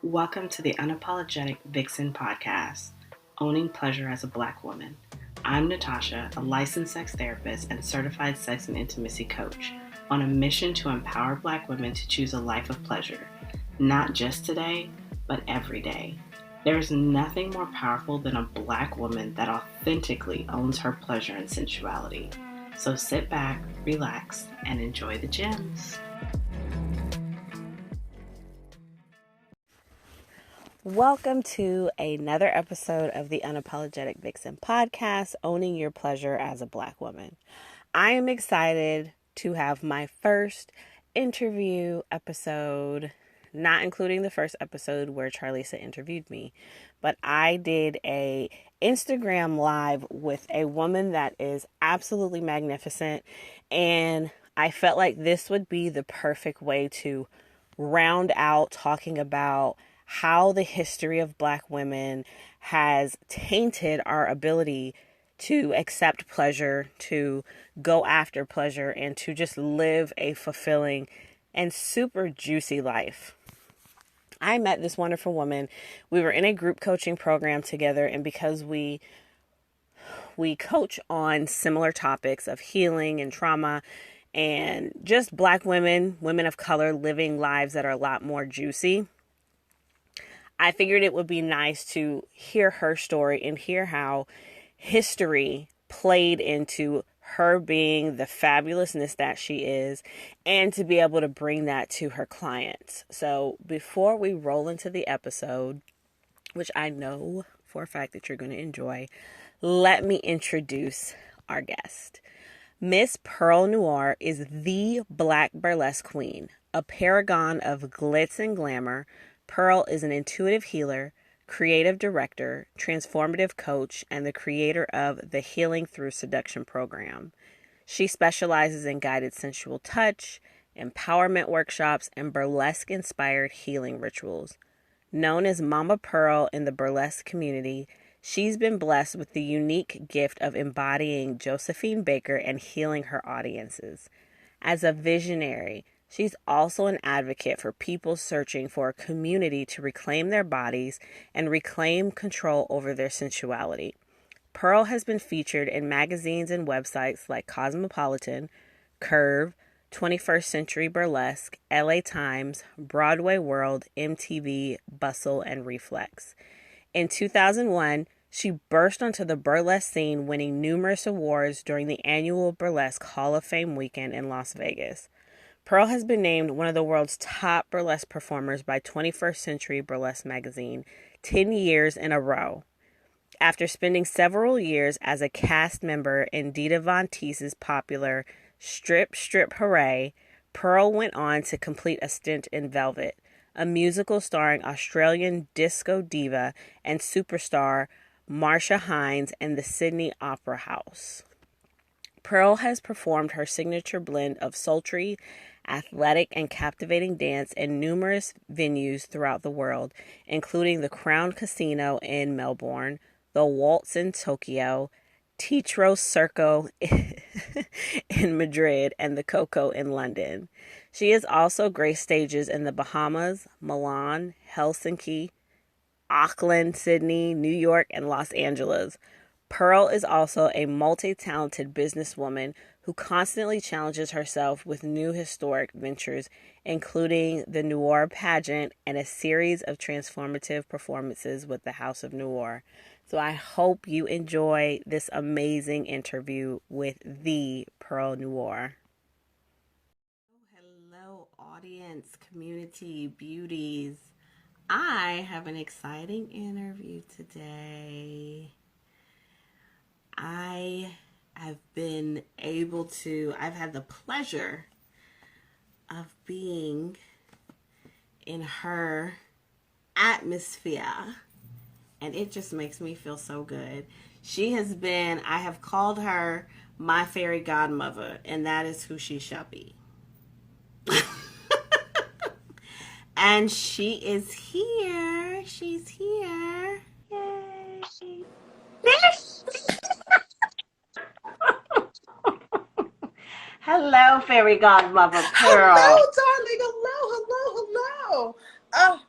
Welcome to the Unapologetic Vixen podcast, Owning Pleasure as a Black Woman. I'm Natasha, a licensed sex therapist and certified sex and intimacy coach, on a mission to empower Black women to choose a life of pleasure, not just today, but every day. There is nothing more powerful than a Black woman that authentically owns her pleasure and sensuality. So sit back, relax, and enjoy the gems. Welcome to another episode of the Unapologetic Vixen podcast, Owning Your Pleasure as a Black Woman. I am excited to have my first interview episode, not including the first episode where Charlisa interviewed me, but I did a Instagram live with a woman that is absolutely magnificent, and I felt like this would be the perfect way to round out talking about how the history of Black women has tainted our ability to accept pleasure, to go after pleasure, and to just live a fulfilling and super juicy life. I met this wonderful woman. We were in a group coaching program together, and because we coach on similar topics of healing and trauma and just Black women, women of color living lives that are a lot more juicy, I figured it would be nice to hear her story and hear how history played into her being the fabulousness that she is, and to be able to bring that to her clients. So before we roll into the episode, which I know for a fact that you're going to enjoy, let me introduce our guest. Miss Perle Noire is the Black Burlesque Queen, a paragon of glitz and glamour. Perle is an intuitive healer, creative director, transformative coach, and the creator of the Healing Through Seduction program. She specializes in guided sensual touch, empowerment workshops, and burlesque-inspired healing rituals. Known as Mama Perle in the burlesque community, she's been blessed with the unique gift of embodying Josephine Baker and healing her audiences. As a visionary, she's also an advocate for people searching for a community to reclaim their bodies and reclaim control over their sensuality. Perle has been featured in magazines and websites like Cosmopolitan, Curve, 21st Century Burlesque, LA Times, Broadway World, MTV, Bustle, and Reflex. In 2001, she burst onto the burlesque scene, winning numerous awards during the annual Burlesque Hall of Fame weekend in Las Vegas. Perle has been named one of the world's top burlesque performers by 21st Century Burlesque magazine 10 years in a row. After spending several years as a cast member in Dita Von Teese's popular Strip Hooray, Perle went on to complete a stint in Velvet, a musical starring Australian disco diva and superstar Marsha Hines and the Sydney Opera House. Perle has performed her signature blend of sultry, athletic, and captivating dance in numerous venues throughout the world, including the Crown Casino in Melbourne, the Waltz in Tokyo, Teatro Circo in Madrid, and the Coco in London. She has also graced stages in the Bahamas, Milan, Helsinki, Auckland, Sydney, New York, and Los Angeles. Perle is also a multi-talented businesswoman who constantly challenges herself with new historic ventures, including the Noire pageant and a series of transformative performances with the House of Noire. So I hope you enjoy this amazing interview with the Perle Noire. Hello, audience, community, beauties. I have an exciting interview today. I've had the pleasure of being in her atmosphere, and it just makes me feel so good. I have called her my fairy godmother, and that is who she shall be. And she is here. She's here. Yay. Hello, fairy godmother Perle. Hello, darling. Hello.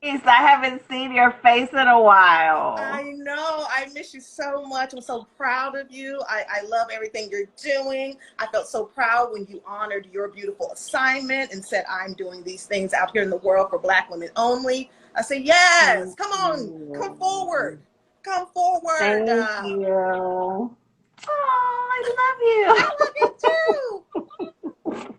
I haven't seen your face in a while. I know. I miss you so much. I'm so proud of you. I love everything you're doing. I felt so proud when you honored your beautiful assignment and said, I'm doing these things out here in the world for Black women only. I say, yes, Thank come on, come you. forward. Come forward. Thank you. Oh, I I love you too. love you.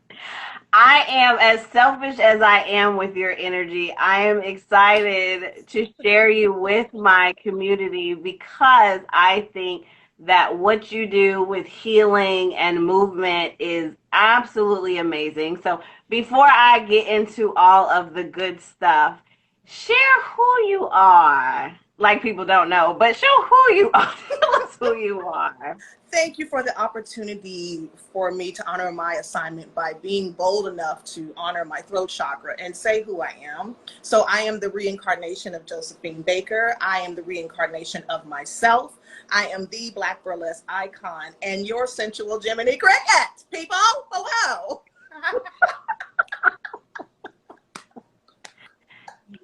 I am as selfish as I am with your energy. I am excited to share you with my community because I think that what you do with healing and movement is absolutely amazing. So, before I get into all of the good stuff, share who you are. Like people don't know, but show who you are. Tell us who you are. Thank you for the opportunity for me to honor my assignment by being bold enough to honor my throat chakra and say who I am. So I am the reincarnation of Josephine Baker. I am the reincarnation of myself. I am the Black Burlesque icon and your sensual Jiminy Cricket, people. Hello.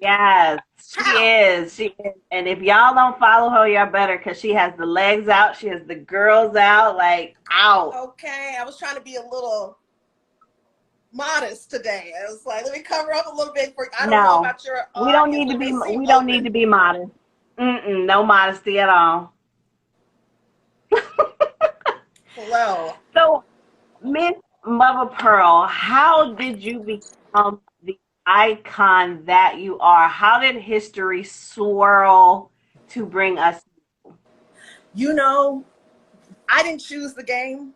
Yes, she How? is. She is. And if y'all don't follow her, y'all better because she has the legs out. She has the girls out, like out. Okay, I was trying to be a little modest today. I was like, let me cover up a little bit. I don't know No, about your we don't audience, need to but be. they seem We don't need open. to be modest. No modesty at all. Hello. So, Miss Mother Pearl, how did you become the icon that you are? How did history swirl to bring us? You know, I didn't choose the game.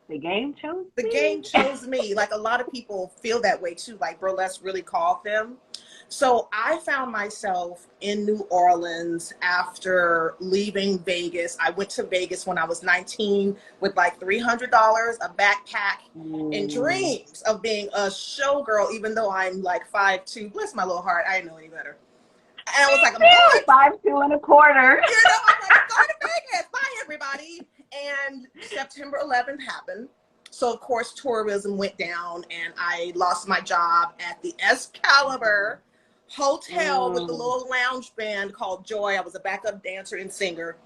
The game chose The game me. chose me. Like a lot of people feel that way too, like burlesque really called them. So I found myself in New Orleans after leaving Vegas. I went to Vegas when I was 19 with like $300, a backpack, and Mm. dreams of being a showgirl, even though I'm like 5'2". Bless my little heart, I didn't know any better. And I was like, I'm going, 5'2 1/4. I'm like, I'm going to Vegas. Bye, everybody. And September 11th happened. So, of course, tourism went down, and I lost my job at the Excalibur Hotel with the Mm. little lounge band called Joy. I was a backup dancer and singer.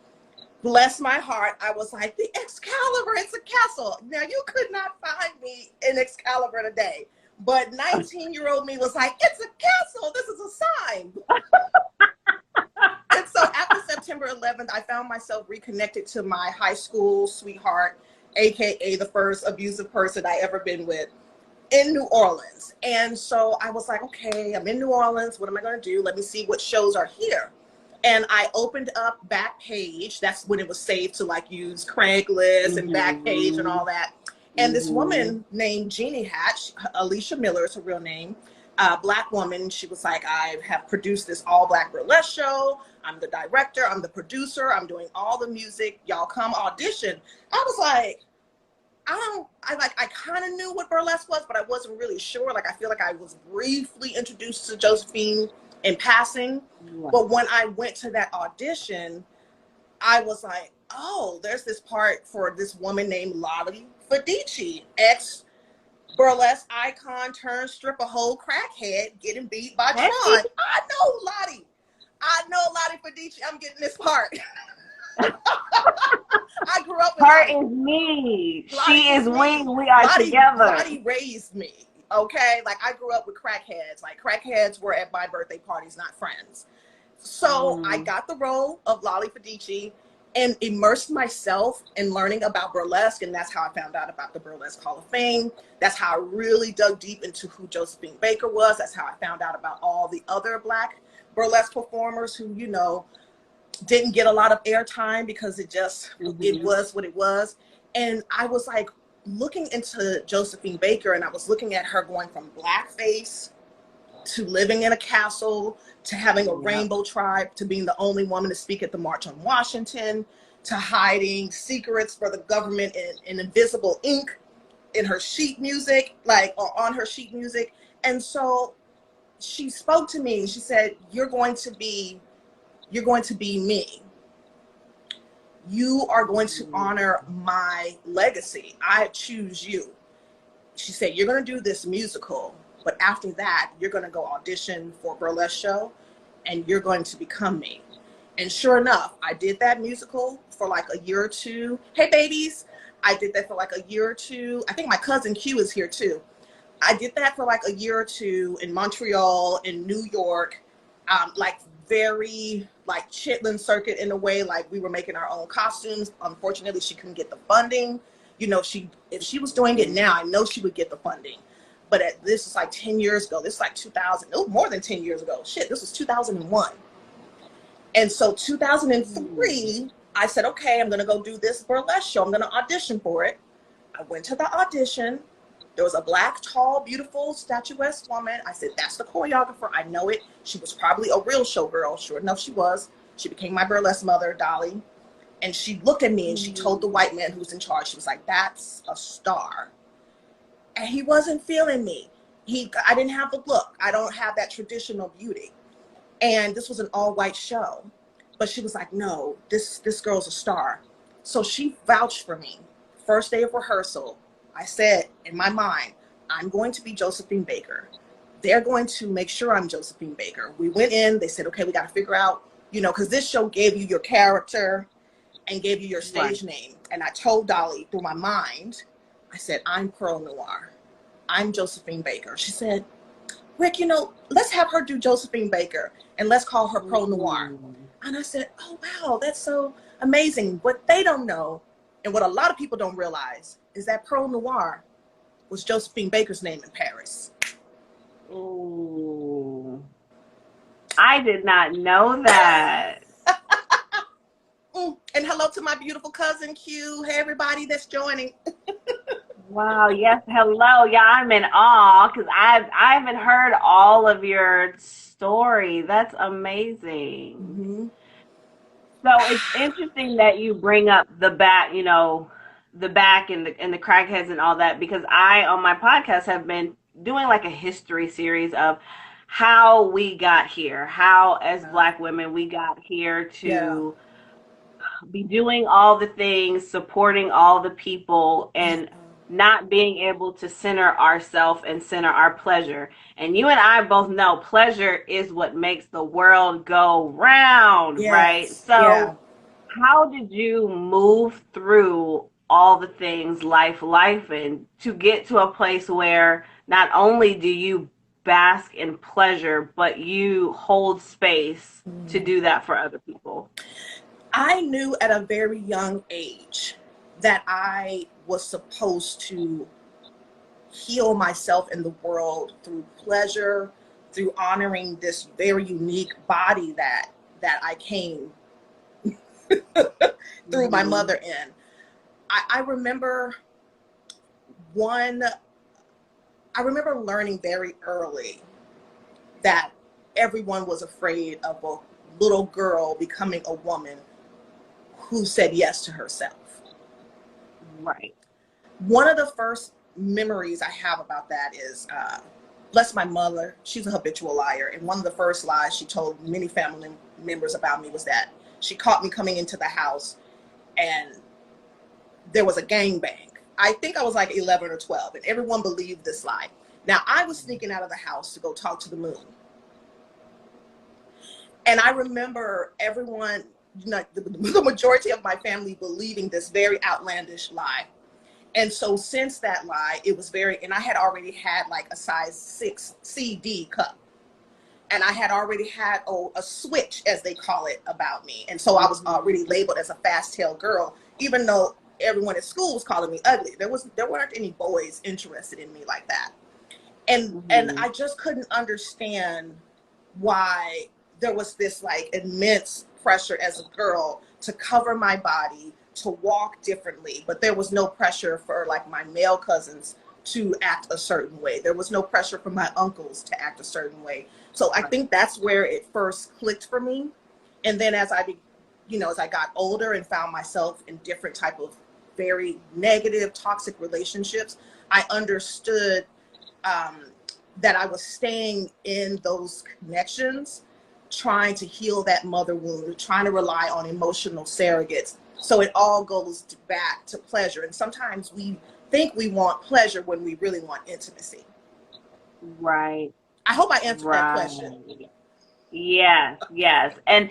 Bless my heart, I was like, the Excalibur, it's a castle. Now, you could not find me in Excalibur today. But 19-year-old me was like, it's a castle. This is a sign. And so after September 11th, I found myself reconnected to my high school sweetheart, AKA the first abusive person I ever been with in New Orleans. And so I was like, okay, I'm in New Orleans. What am I going to do? Let me see what shows are here. And I opened up Backpage. That's when it was saved to like use Craigslist and Backpage and Mm-hmm. all that. And this Mm-hmm. woman named Jeannie Hatch, Alicia Miller is her real name, Black woman. She was like, I have produced this all Black burlesque show. I'm the director. I'm the producer. I'm doing all the music. Y'all come audition. I was like, I kind of knew what burlesque was, but I wasn't really sure. Like, I feel like I was briefly introduced to Josephine in passing. Right. But when I went to that audition, I was like, oh, there's this part for this woman named Lolly Fedici, ex burlesque icon turned stripper hole crackhead getting beat by Hey, Tron. I know Lottie. I know Lottie Fedici. I'm getting this part. I grew up with her Lottie. is me. Lottie She is is we. me. We are together. Lottie raised me. Okay, like I grew up with crackheads. Like crackheads were at my birthday parties, not friends. So I Mm. got the role of Lolly Fedici and immersed myself in learning about burlesque, and that's how I found out about the Burlesque Hall of Fame. That's how I really dug deep into who Josephine Baker was. That's how I found out about all the other Black burlesque performers who, didn't get a lot of airtime because it Mm-hmm. was what it was. And I was like looking into Josephine Baker, and I was looking at her going from blackface to living in a castle, to having a Yep. rainbow tribe, to being the only woman to speak at the March on Washington, to hiding secrets for the government in invisible ink in her sheet music, like or on her sheet music. And so she spoke to me and she said, you're going to be me. You are going to honor my legacy. I choose you. She said, you're going to do this musical. but after that, you're going to go audition for a burlesque show and you're going to become me. And sure enough, I did that musical for like a year or two. Hey, babies. I did that for like a year or two. I think my cousin Q is here too. I did that for like a year or two in Montreal, in New York, like very like Chitlin circuit in a way, like we were making our own costumes. Unfortunately, she couldn't get the funding. You know, if she was doing it now, I know she would get the funding. But this is like 10 years ago. This is like 2000, no, more than 10 years ago. Shit, this was 2001. And so 2003, I said, okay, I'm going to go do this burlesque show. I'm going to audition for it. I went to the audition. There was a black, tall, beautiful, statuesque woman. I said, that's the choreographer. I know it. She was probably a real showgirl. Sure enough, she was. She became my burlesque mother, Dolly. And she looked at me and she told the white man who was in charge, she was like, that's a star. And he wasn't feeling me. I didn't have the look. I don't have that traditional beauty. And this was an all-white show. But she was like, no, this girl's a star. So she vouched for me. First day of rehearsal, I said in my mind, I'm going to be Josephine Baker. They're going to make sure I'm Josephine Baker. We went in, they said, okay, we got to figure out, you know, because this show gave you your character and gave you your stage name. And I told Dolly through my mind, I said, I'm Perle Noire. I'm Josephine Baker. She said, Rick, you know, let's have her do Josephine Baker and let's call her Perle Noire. And I said, oh, wow, that's so amazing. What they don't know and what a lot of people don't realize is that Perle Noire was Josephine Baker's name in Paris. Ooh. I did not know that. And hello to my beautiful cousin Q. Hey, everybody that's joining. Wow, yes, hello. Yeah, I'm in awe because I haven't heard all of your story. That's amazing. Mm-hmm. So it's interesting that you bring up the back, you know, the back and the crackheads and all that, because I on my podcast have been doing like a history series of how we got here, how as Black women we got here to be doing all the things, supporting all the people, and not being able to center ourselves and center our pleasure. And you and I both know pleasure is what makes the world go round, right? So how did you move through all the things life and to get to a place where not only do you bask in pleasure, but you hold space to do that for other people? I knew at a very young age that I was supposed to heal myself in the world through pleasure, through honoring this very unique body that I came through my mother in. I remember learning very early that everyone was afraid of a little girl becoming a woman who said yes to herself. Right. One of the first memories I have about that is, bless my mother, she's a habitual liar. And one of the first lies she told many family members about me was that she caught me coming into the house and there was a gangbang. I think I was like 11 or 12 and everyone believed this lie. Now I was sneaking out of the house to go talk to the moon. And I remember everyone, you know, the majority of my family believing this very outlandish lie. And so since that lie, it was and I had already had like a size 6 CD cup. And I had already had a switch, as they call it, about me. And so I was already labeled as a fast-tailed girl, even though everyone at school was calling me ugly. There weren't any boys interested in me like that. And I just couldn't understand why there was this like immense pressure as a girl to cover my body, to walk differently, but there was no pressure for like my male cousins to act a certain way. There was no pressure for my uncles to act a certain way. So I think that's where it first clicked for me. And then as I got older and found myself in different type of very negative, toxic relationships, I understood that I was staying in those connections, trying to heal that mother wound, trying to rely on emotional surrogates. So it all goes back to pleasure. And sometimes we think we want pleasure when we really want intimacy. Right. I hope I answered that question. Right. Yes, yes. And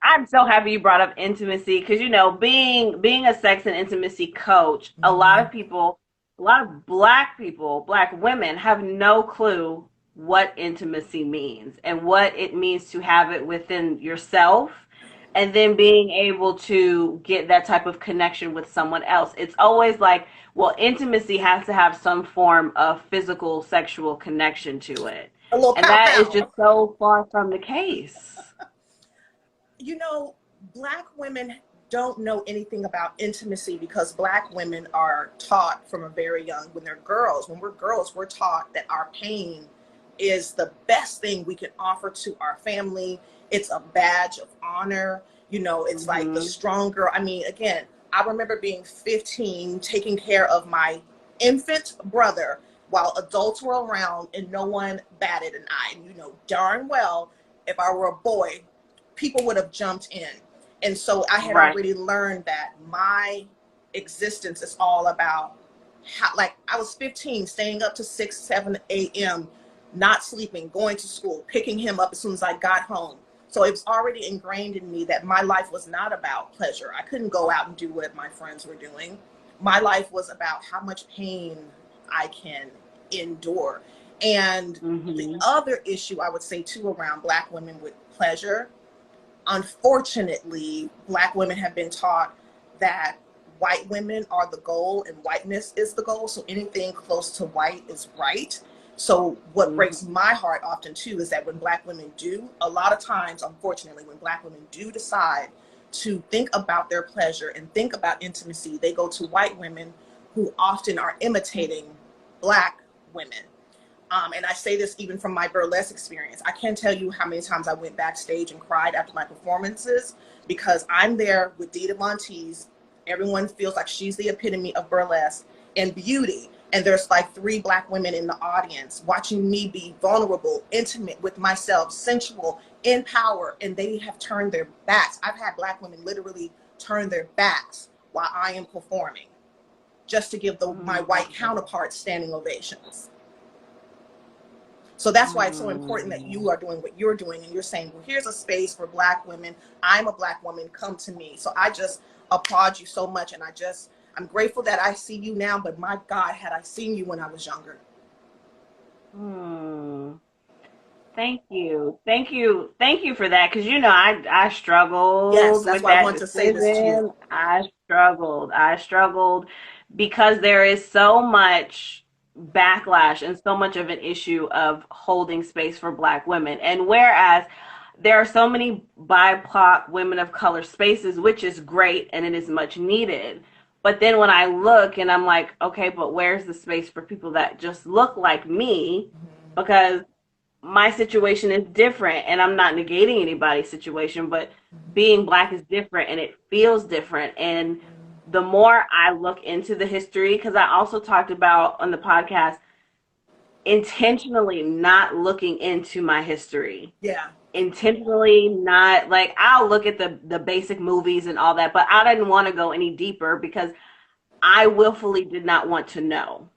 I'm so happy you brought up intimacy because being a sex and intimacy coach, a lot Mhm. of people, a lot of black people, black women have no clue what intimacy means and what it means to have it within yourself and then being able to get that type of connection with someone else. It's always like, well, intimacy has to have some form of physical sexual connection to it. A little And pow that is pow. just so far from the case. You know, Black women don't know anything about intimacy because Black women are taught from a very young, when we're girls, we're taught that our pain is the best thing we can offer to our family. It's a badge of honor. You know, it's like the Mm-hmm. strong girl. I mean, again, I remember being 15, taking care of my infant brother while adults were around and no one batted an eye. And you know darn well, if I were a boy, people would have jumped in. And so I had Right. already learned that my existence is all about how, like, I was 15, staying up to 6, 7 a.m., not sleeping, going to school, picking him up as soon as I got home. So it was already ingrained in me that my life was not about pleasure. I couldn't go out and do what my friends were doing. My life was about how much pain I can endure. And the Mm-hmm. other issue I would say too around Black women with pleasure, unfortunately, Black women have been taught that white women are the goal and whiteness is the goal. So anything close to white is right. So what breaks Mm-hmm. my heart often too is that when Black women do, a lot of times, unfortunately, when Black women do decide to think about their pleasure and think about intimacy, they go to white women who often are imitating Black women. And I say this even from my burlesque experience. I can't tell you how many times I went backstage and cried after my performances because I'm there with Dita Von Teese. Everyone feels like she's the epitome of burlesque and beauty. And there's like 3 Black women in the audience watching me be vulnerable, intimate with myself, sensual, in power, and they have turned their backs. I've had Black women literally turn their backs while I am performing just to give my white counterparts standing ovations. So that's why it's so important that you Mm-hmm. are doing what you're doing and you're saying, well, here's a space for Black women. I'm a Black woman, come to me. So I just applaud you so much. And I'm grateful that I see you now, but my God, had I seen you when I was younger. Hmm. Thank you. Thank you. Thank you for that. Because, I Yes, struggled that's with why I that want to say this to you. decision. I struggled. I struggled because there is so much backlash and so much of an issue of holding space for Black women. And whereas there are so many BIPOC women of color spaces, which is great and it is much needed. But then when I look and I'm like, okay, but where's the space for people that just look like me? Because my situation is different and I'm not negating anybody's situation, but being Black is different and it feels different. And the more I look into the history, because I also talked about on the podcast intentionally not looking into my history, Yeah. intentionally not, like, I'll look at the basic movies and all that, but I didn't want to go any deeper because I willfully did not want to know.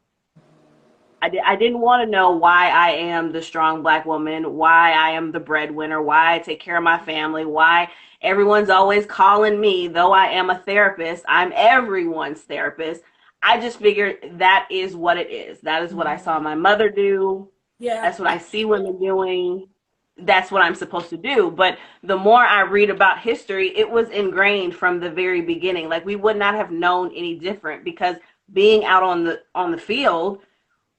I didn't want to know why I am the strong Black woman, why I am the breadwinner, why I take care of my family, why everyone's always calling me, though I am a therapist, I'm everyone's therapist. I just figured that is what it is. That is what I saw my mother do. Yeah. That's what I see women doing. That's what I'm supposed to do. But the more I read about history, it was ingrained from the very beginning. Like, we would not have known any different because being out on the field,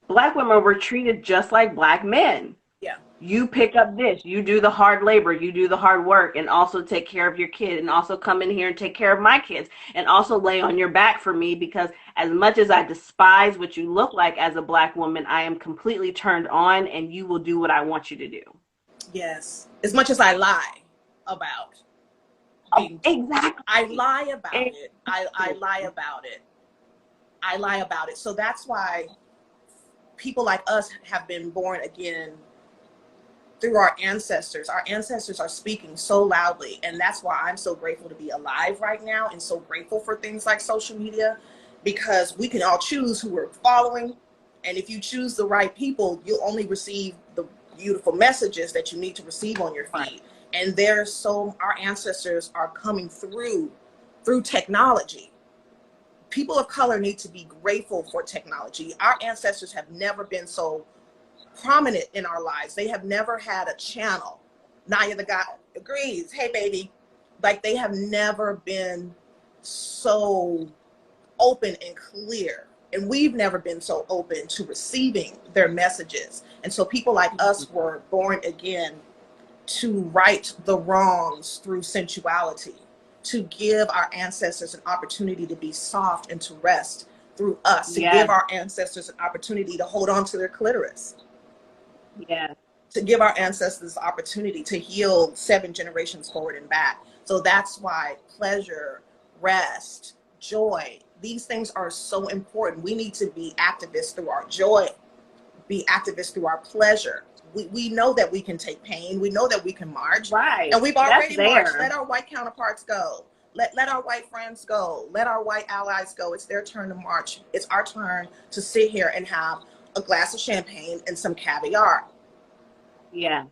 Black women were treated just like Black men. Yeah. You pick up this, you do the hard labor, you do the hard work, and also take care of your kid, and also come in here and take care of my kids, and also lay on your back for me because as much as I despise what you look like as a Black woman, I am completely turned on and you will do what I want you to do. Yes. As much as I lie about Oh, being, I exactly. lie about it. I Exactly. lie about it. I lie about it. So that's why people like us have been born again through our ancestors. Our ancestors are speaking so loudly. And that's why I'm so grateful to be alive right now and so grateful for things like social media because we can all choose who we're following. And if you choose the right people, you'll only receive the beautiful messages that you need to receive on your feed. And our ancestors are coming through technology. People of color need to be grateful for technology. Our ancestors have never been so prominent in our lives. They have never had a channel. Naya the God agrees. Hey, baby. Like, they have never been so open and clear. And we've never been so open to receiving their messages. And so people like us were born again to right the wrongs through sensuality, to give our ancestors an opportunity to be soft and to rest through us, to give our ancestors an opportunity to hold on to their clitoris. Yeah. To give our ancestors the opportunity to heal 7 generations forward and back. So that's why pleasure, rest, joy, these things are so important. We need to be activists through our joy, be activists through our pleasure. We know that we can take pain. We know that we can march. Right. And we've already marched. Let our white counterparts go. Let our white friends go. Let our white allies go. It's their turn to march. It's our turn to sit here and have a glass of champagne and some caviar. Yeah.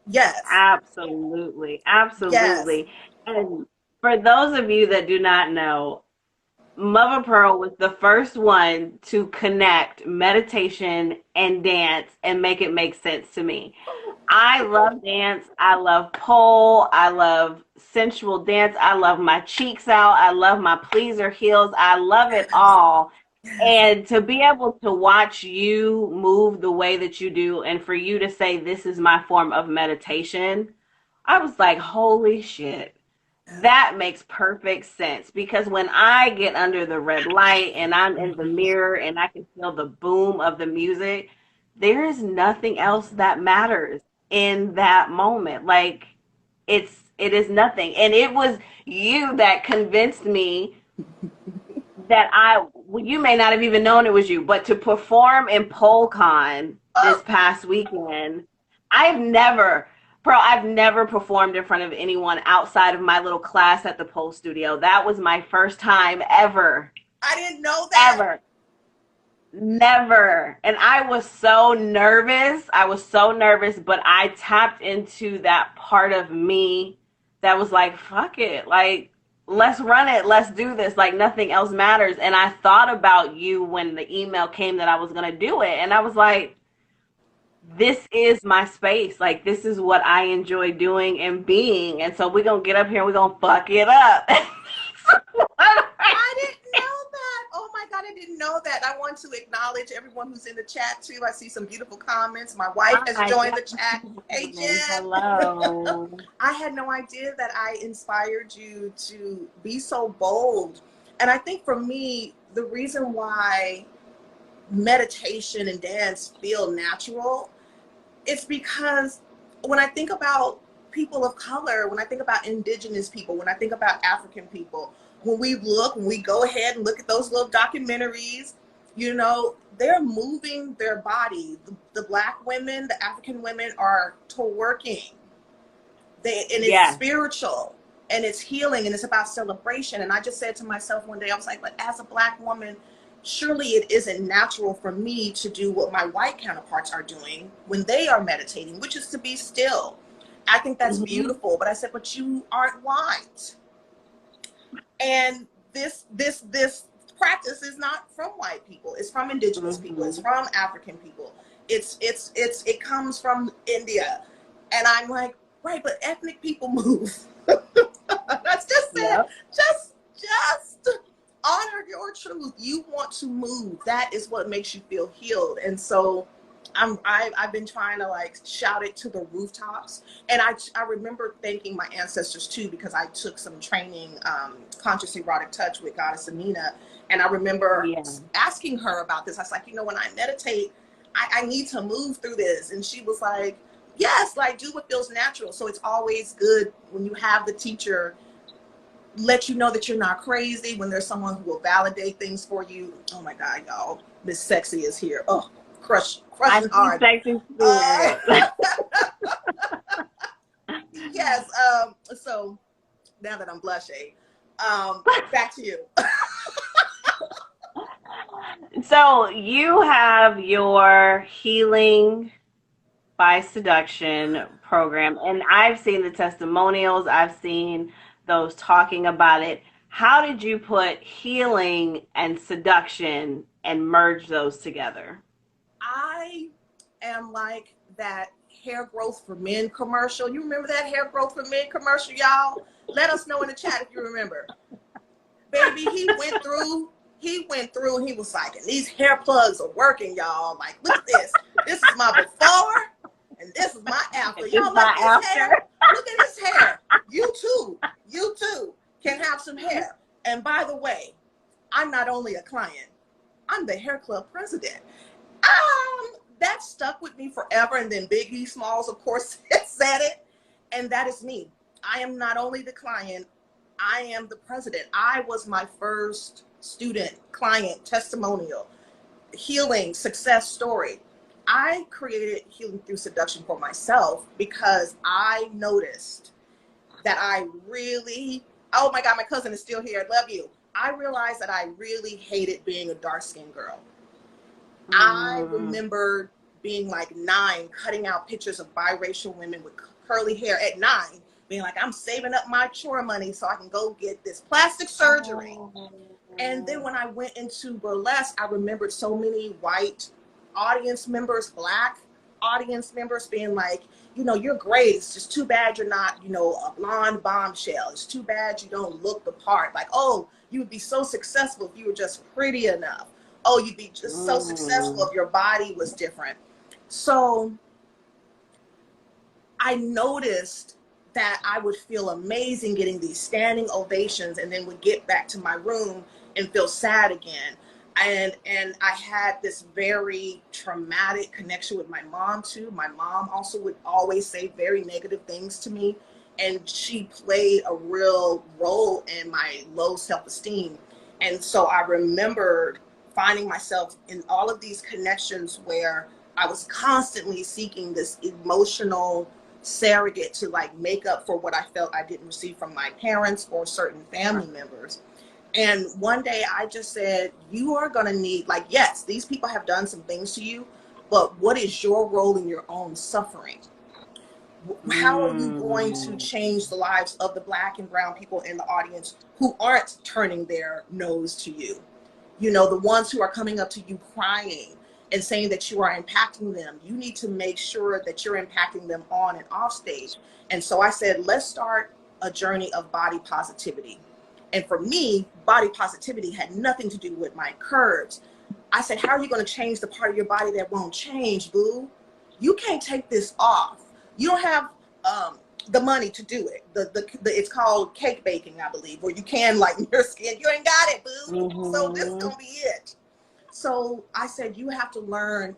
Yes. Absolutely. Absolutely. Yes. And for those of you that do not know, Mother Perle was the first one to connect meditation and dance and make it make sense to me. I love dance. I love pole. I love sensual dance. I love my cheeks out. I love my pleaser heels. I love it all. And to be able to watch you move the way that you do, and for you to say, this is my form of meditation, I was like, holy shit. That makes perfect sense, because when I get under the red light and I'm in the mirror and I can feel the boom of the music, there is nothing else that matters in that moment. Like, it is nothing. And it was you that convinced me that you may not have even known it was you, but to perform in PoleCon this past weekend, I've never performed in front of anyone outside of my little class at the pole studio. That was my first time ever. I didn't know that. Ever. Never. And I was so nervous. But I tapped into that part of me that was like, fuck it. Like, let's run it. Let's do this. Like, nothing else matters. And I thought about you when the email came that I was going to do it. And I was like, this is my space. Like, this is what I enjoy doing and being. And so we're going to get up here and we're going to fuck it up. I didn't know that. Oh my God, I didn't know that. I want to acknowledge everyone who's in the chat too. I see some beautiful comments. My wife has joined the chat. Hey, Jen. Hello. I had no idea that I inspired you to be so bold. And I think for me, the reason why meditation and dance feel natural, it's because when I think about people of color, when I think about indigenous people, when I think about African people, when we go ahead and look at those little documentaries, you know, they're moving their body. The Black women, the African women are twerking. It's spiritual and it's healing and it's about celebration. And I just said to myself one day, I was like, but as a Black woman, surely it isn't natural for me to do what my white counterparts are doing when they are meditating, which is to be still. I think that's beautiful. But I said, but you aren't white. And this practice is not from white people. It's from indigenous people. It's from African people. It comes from India. And I'm like, right, but ethnic people move. That's just it. Yep. Just honor your truth. You want to move. That is what makes you feel healed. And so I've been trying to like shout it to the rooftops. And I remember thanking my ancestors too, because I took some training, conscious erotic touch with Goddess Amina. And I remember asking her about this. I was like, you know, when I meditate, I need to move through this. And she was like, yes, like do what feels natural. So it's always good when you have the teacher let you know that you're not crazy, when there's someone who will validate things for you. Oh my God, y'all, Miss Sexy is here. Oh, crushing hard. Sexy yes. So now that I'm blushing, back to you. So you have your healing by seduction program, and I've seen the testimonials, I've seen those talking about it. How did you put healing and seduction and merge those together? I am like that hair growth for men commercial. You remember that hair growth for men commercial, y'all? Let us know in the chat if you remember. Baby, he went through and he was like, and these hair plugs are working, y'all. Like, look at this. This is my before and this is my after. Y'all like his hair? Look at his hair. You too can have some hair. And by the way, I'm not only a client, I'm the hair club president. That stuck with me forever. And then Biggie Smalls, of course, said it. And that is me. I am not only the client, I am the president. I was my first student, client, testimonial, healing, success story. I created Healing Through Seduction for myself because I noticed that I really, oh my God, my cousin is still here. I love you. I realized that I really hated being a dark-skinned girl. I remember being like 9, cutting out pictures of biracial women with curly hair at 9, being like, I'm saving up my chore money so I can go get this plastic surgery. And then when I went into burlesque, I remembered so many white audience members, Black audience members being like, you know, you're great. It's just too bad you're not, you know, a blonde bombshell. It's too bad you don't look the part. Like, oh, you would be so successful if you were just pretty enough. Oh, you'd be just so successful if your body was different. So I noticed that I would feel amazing getting these standing ovations and then would get back to my room and feel sad again. And I had this very traumatic connection with my mom too. My mom also would always say very negative things to me. And she played a real role in my low self-esteem. And so I remembered finding myself in all of these connections where I was constantly seeking this emotional surrogate to like make up for what I felt I didn't receive from my parents or certain family members. And one day I just said, you are going to need, like, yes, these people have done some things to you, but what is your role in your own suffering? How are you going to change the lives of the Black and brown people in the audience who aren't turning their nose to you? You know, the ones who are coming up to you crying and saying that you are impacting them. You need to make sure that you're impacting them on and off stage. And so I said, let's start a journey of body positivity. And for me, body positivity had nothing to do with my curves. I said, how are you going to change the part of your body that won't change, boo? You can't take this off. You don't have the money to do it. It's called cake baking, I believe, where you can lighten your skin. You ain't got it, boo. So this is going to be it. So I said, you have to learn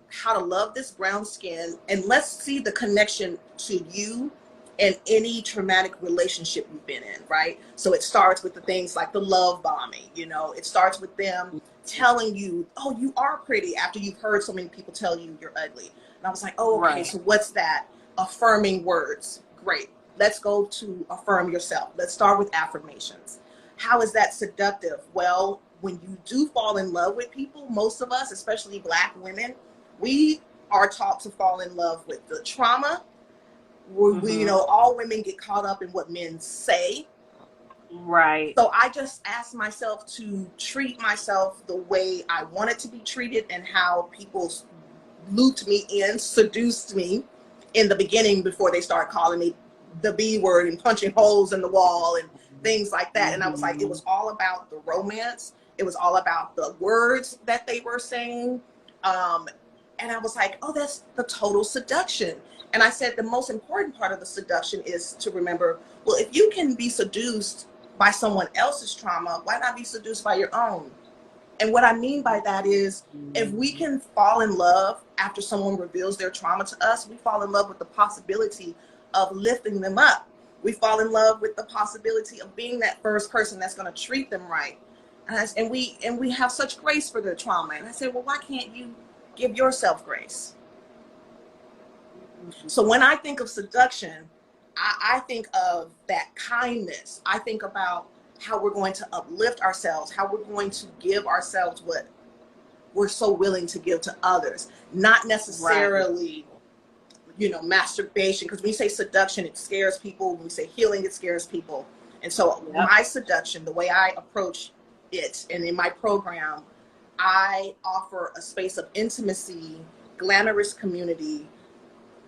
how to love this brown skin, and let's see the connection to you and any traumatic relationship you've been in, right? So it starts with the things like the love bombing, you know, it starts with them telling you, oh, you are pretty, after you've heard so many people tell you you're ugly. And I was like, oh, okay, so what's that? Affirming words. Great. Let's go to affirm yourself. Let's start with affirmations. How is that seductive? Well, when you do fall in love with people, most of us, especially Black women, we are taught to fall in love with the trauma. We, you know, all women get caught up in what men say. Right. So I just asked myself to treat myself the way I wanted to be treated, and how people looped me in, seduced me in the beginning before they started calling me the B word and punching holes in the wall and things like that. And I was like, it was all about the romance. It was all about the words that they were saying. And I was like, oh, that's the total seduction. And I said, the most important part of the seduction is to remember, well, if you can be seduced by someone else's trauma, why not be seduced by your own? And what I mean by that is, if we can fall in love after someone reveals their trauma to us, we fall in love with the possibility of lifting them up. We fall in love with the possibility of being that first person that's going to treat them right. And we have such grace for their trauma. And I said, well, why can't you give yourself grace? So when I think of seduction, I think of that kindness. I think about how we're going to uplift ourselves, how we're going to give ourselves what we're so willing to give to others, not necessarily, masturbation. Because when you say seduction, it scares people. When we say healing, it scares people. And so my seduction, the way I approach it, and in my program, I offer a space of intimacy, glamorous community,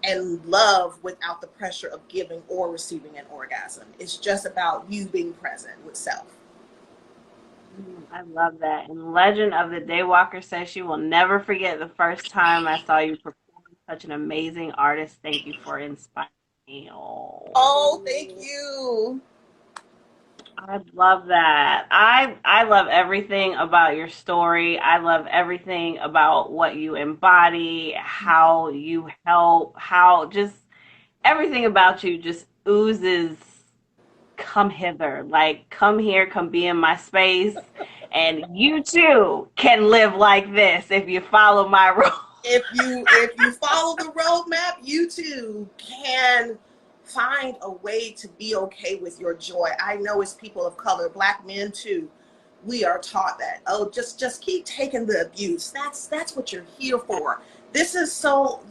and love without the pressure of giving or receiving an orgasm. It's just about you being present with self. I love that. And Legend of the Daywalker says she will never forget the first time I saw you perform. Such an amazing artist. Thank you for inspiring me. Oh, thank you. I love that. I love everything about your story. I love everything about what you embody, how you help, how just everything about you just oozes come hither. Like, come here, come be in my space. And you too can live like this if you follow my rules. If you follow the roadmap, you too can find a way to be okay with your joy. I know as people of color, Black men too, we are taught that, oh, just keep taking the abuse. That's what you're here for. It is so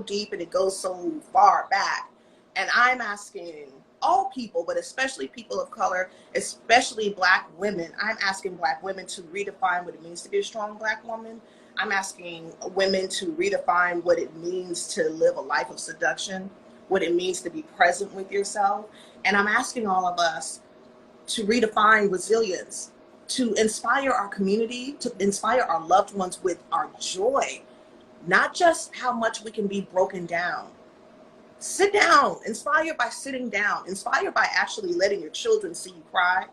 deep, and it goes so far back. And I'm asking all people, but especially people of color, especially Black women, I'm asking Black women to redefine what it means to be a strong Black woman. I'm asking women to redefine what it means to live a life of seduction, what it means to be present with yourself. And I'm asking all of us to redefine resilience, to inspire our community, to inspire our loved ones with our joy, not just how much we can be broken down. Sit down, inspire by sitting down, inspire by actually letting your children see you cry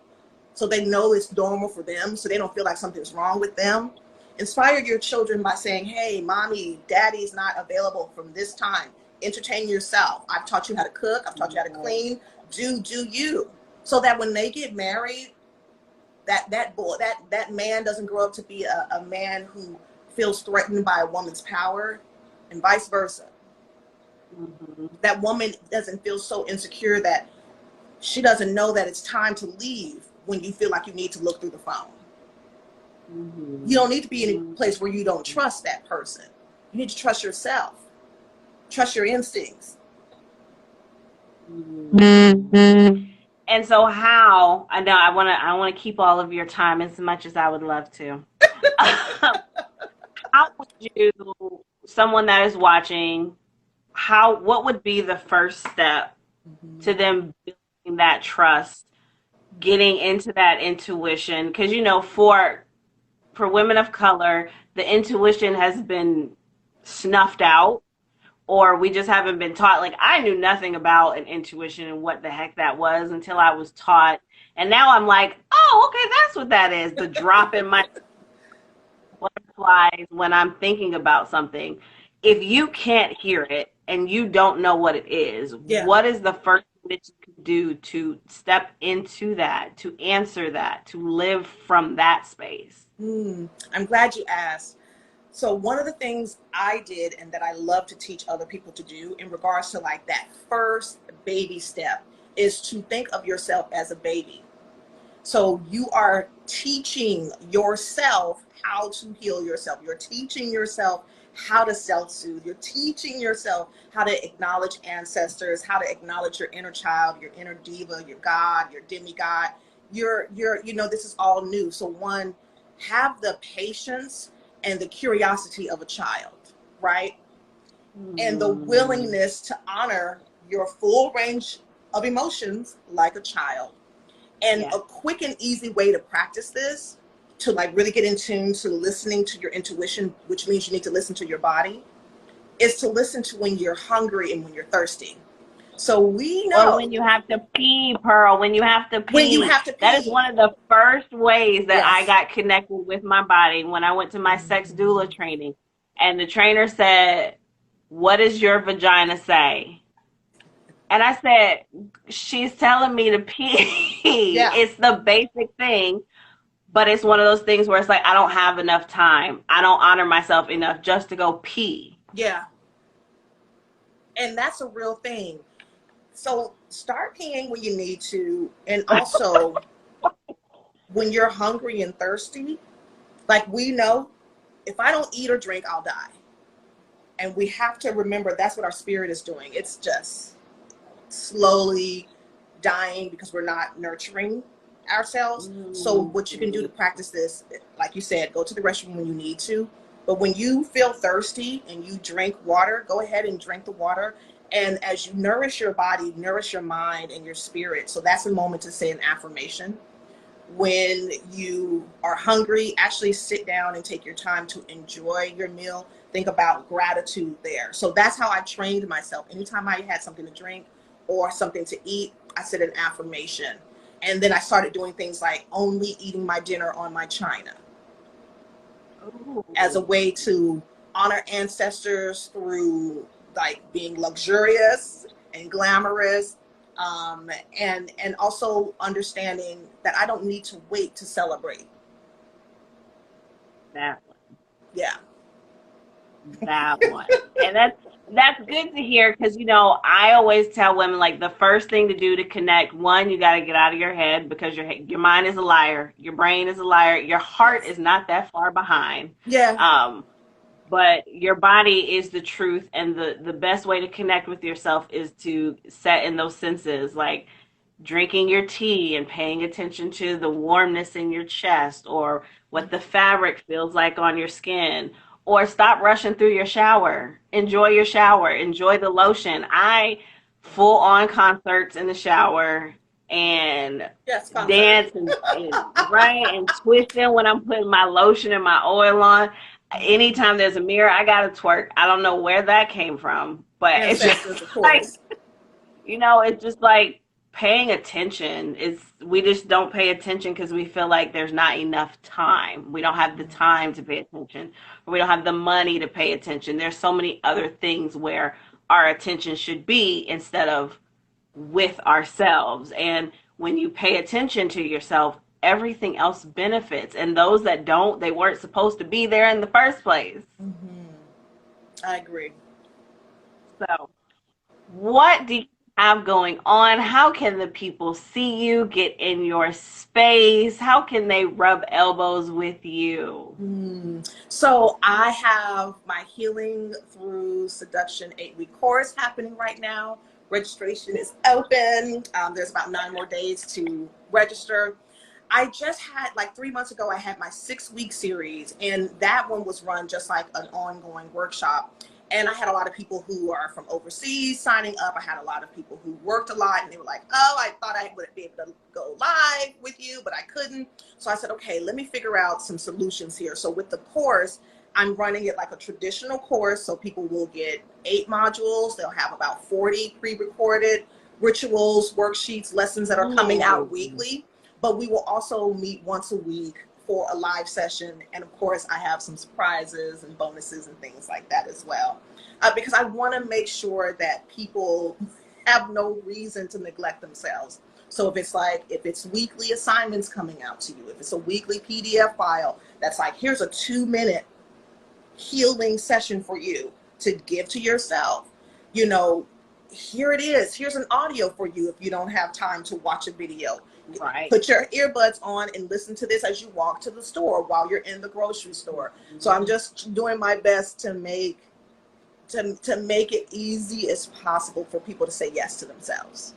so they know it's normal for them, so they don't feel like something's wrong with them. Inspire your children by saying, hey, mommy, daddy's not available from this time. Entertain yourself. I've taught you how to cook. I've taught you how to clean. Do you. So that when they get married, that man doesn't grow up to be a man who feels threatened by a woman's power, and vice versa. Mm-hmm. That woman doesn't feel so insecure that she doesn't know that it's time to leave when you feel like you need to look through the phone. Mm-hmm. You don't need to be in a place where you don't trust that person. You need to trust yourself. Trust your instincts. Mm-hmm. And so how, I know I want to keep all of your time as much as I would love to. How would you, someone that is watching, what would be the first step to them building that trust, getting into that intuition? Because, for women of color, the intuition has been snuffed out, or we just haven't been taught. Like, I knew nothing about an intuition and what the heck that was until I was taught. And now I'm like, oh, okay, that's what that is. The drop in my butterflies when I'm thinking about something. If you can't hear it and you don't know what it is, what is the first thing that you can do to step into that, to answer that, to live from that space? I'm glad you asked. So one of the things I did and that I love to teach other people to do in regards to like that first baby step is to think of yourself as a baby. So you are teaching yourself how to heal yourself. You're teaching yourself how to self-soothe. You're teaching yourself how to acknowledge ancestors, how to acknowledge your inner child, your inner diva, your God, your demigod. This is all new. So one, have the patience and the curiosity of a child, right? And the willingness to honor your full range of emotions like a child. And a quick and easy way to practice this, to like really get in tune to listening to your intuition, which means you need to listen to your body, is to listen to when you're hungry and when you're thirsty. So we know. Or when you have to pee, Perle, when you have to pee. When you have to pee. That is one of the first ways that I got connected with my body when I went to my sex doula training. And the trainer said, what does your vagina say? And I said, she's telling me to pee. Yeah. It's the basic thing. But it's one of those things where it's like, I don't have enough time. I don't honor myself enough just to go pee. Yeah. And that's a real thing. So start peeing when you need to. And also, when you're hungry and thirsty, like we know, if I don't eat or drink, I'll die. And we have to remember that's what our spirit is doing. It's just slowly dying because we're not nurturing ourselves. So what you can do to practice this, like you said, go to the restroom when you need to. But when you feel thirsty and you drink water, go ahead and drink the water. And as you nourish your body, nourish your mind and your spirit. So that's a moment to say an affirmation. When you are hungry, actually sit down and take your time to enjoy your meal. Think about gratitude there. So that's how I trained myself. Anytime I had something to drink or something to eat, I said an affirmation. And then I started doing things like only eating my dinner on my china as a way to honor ancestors through like being luxurious and glamorous, and also understanding that I don't need to wait to celebrate. That one. Yeah. That one. And that's good to hear because, you know, I always tell women, like, the first thing to do to connect, one, you got to get out of your head because your mind is a liar. Your brain is a liar. Your heart is not that far behind. Yeah. But your body is the truth, and the best way to connect with yourself is to set in those senses, like drinking your tea and paying attention to the warmness in your chest or what the fabric feels like on your skin, or stop rushing through your shower. Enjoy your shower. Enjoy the lotion. I full on concerts in the shower and Yes, concert. dance and right and twisting when I'm putting my lotion and my oil on. Anytime there's a mirror, I gotta twerk. I don't know where that came from, but it's just Ancestors, of like, course. you know, it's just like paying attention. Is we just don't pay attention because we feel like there's not enough time. We don't have the time to pay attention, or we don't have the money to pay attention. There's so many other things where our attention should be instead of with ourselves. And when you pay attention to yourself, everything else benefits. And those that don't, they weren't supposed to be there in the first place. I agree. So, what do you have going on? How can the people see you, get in your space? How can they rub elbows with you? So I have my Healing Through Seduction 8-week course happening right now. Registration is open. There's about 9 more days to register. I just had, like 3 months ago, I had my 6-week series, and that one was run just like an ongoing workshop. And I had a lot of people who are from overseas signing up. I had a lot of people who worked a lot, and they were like, oh, I thought I would be able to go live with you, but I couldn't. So I said, okay, let me figure out some solutions here. So with the course, I'm running it like a traditional course. So people will get 8 modules. They'll have about 40 pre-recorded rituals, worksheets, lessons that are coming out weekly. But we will also meet once a week for a live session. And of course, I have some surprises and bonuses and things like that as well. Because I want to make sure that people have no reason to neglect themselves. So if it's weekly assignments coming out to you, if it's a weekly PDF file, that's like, here's a 2-minute healing session for you to give to yourself. You know, here it is. Here's an audio for you if you don't have time to watch a video. Right. Put your earbuds on and listen to this as you walk to the store while you're in the grocery store. So I'm just doing my best to make it easy as possible for people to say yes to themselves.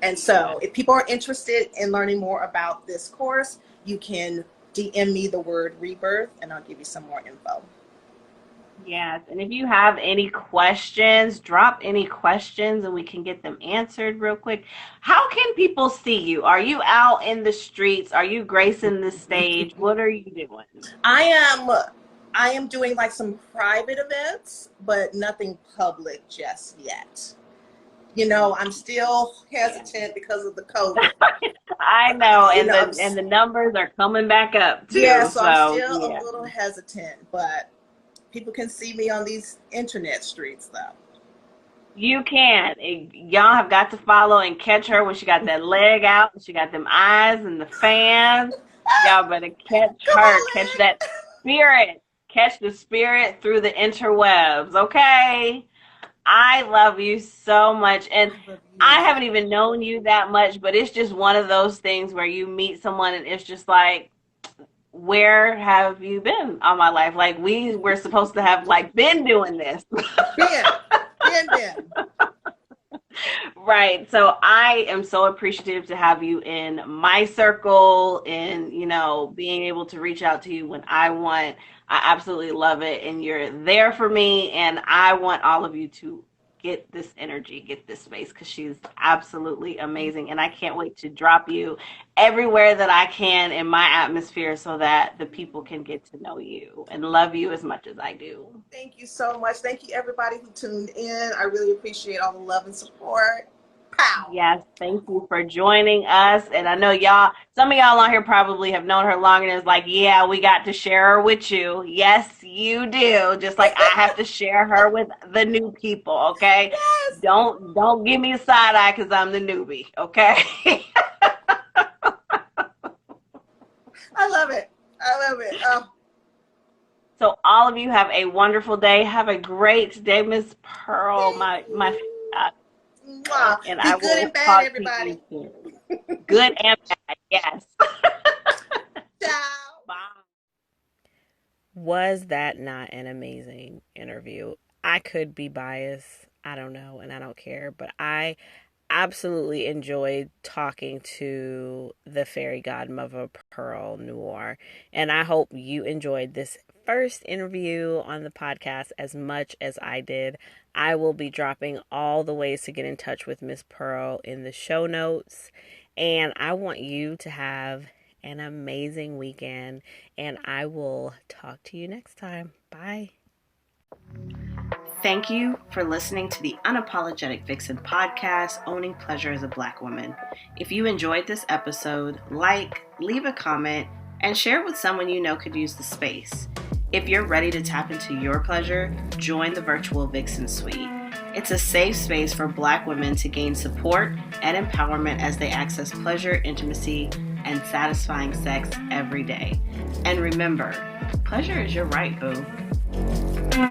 And so if people are interested in learning more about this course, you can DM me the word rebirth and I'll give you some more info. Yes, and if you have any questions, drop any questions and we can get them answered real quick. How can people see you? Are you out in the streets? Are you gracing the stage? What are you doing? I am doing like some private events, but nothing public just yet. You know, I'm still hesitant because of the COVID. I know, and the numbers are coming back up too. Yeah, so I'm still a little hesitant, but people can see me on these internet streets, though. You can. Y'all have got to follow and catch her when she got that leg out and she got them eyes and the fans. Y'all better catch her. Catch that spirit. Catch the spirit through the interwebs, okay? I love you so much. And I love you. I haven't even known you that much, but it's just one of those things where you meet someone and it's just like, where have you been all my life? Like we were supposed to have like been doing this. Ben. Right. So I am so appreciative to have you in my circle and, being able to reach out to you when I want. I absolutely love it. And you're there for me. And I want all of you to get this energy, get this space, because she's absolutely amazing. And I can't wait to drop you everywhere that I can in my atmosphere so that the people can get to know you and love you as much as I do. Thank you so much. Thank you, everybody who tuned in. I really appreciate all the love and support. Pow. Yes, thank you for joining us. And I know some of y'all on here probably have known her long and is like, yeah, we got to share her with you. Yes, you do. Just like I have to share her with the new people, okay? Yes. Don't give me a side eye because I'm the newbie, okay? I love it. Oh. So all of you have a wonderful day. Have a great day, Miss Perle. My and be good and bad, everybody. Good and bad, yes. Ciao. Bye. Was that not an amazing interview? I could be biased. I don't know, and I don't care, but I absolutely enjoyed talking to the fairy godmother Perle Noire, and I hope you enjoyed this first interview on the podcast as much as I did. I will be dropping all the ways to get in touch with Miss Perle in the show notes, and I want you to have an amazing weekend, and I will talk to you next time. Bye. Thank you for listening to the Unapologetic Vixen podcast, Owning Pleasure as a Black Woman. If you enjoyed this episode, leave a comment, and share it with someone you know could use the space. If you're ready to tap into your pleasure, join the virtual Vixen Suite. It's a safe space for Black women to gain support and empowerment as they access pleasure, intimacy, and satisfying sex every day. And remember, pleasure is your right, boo.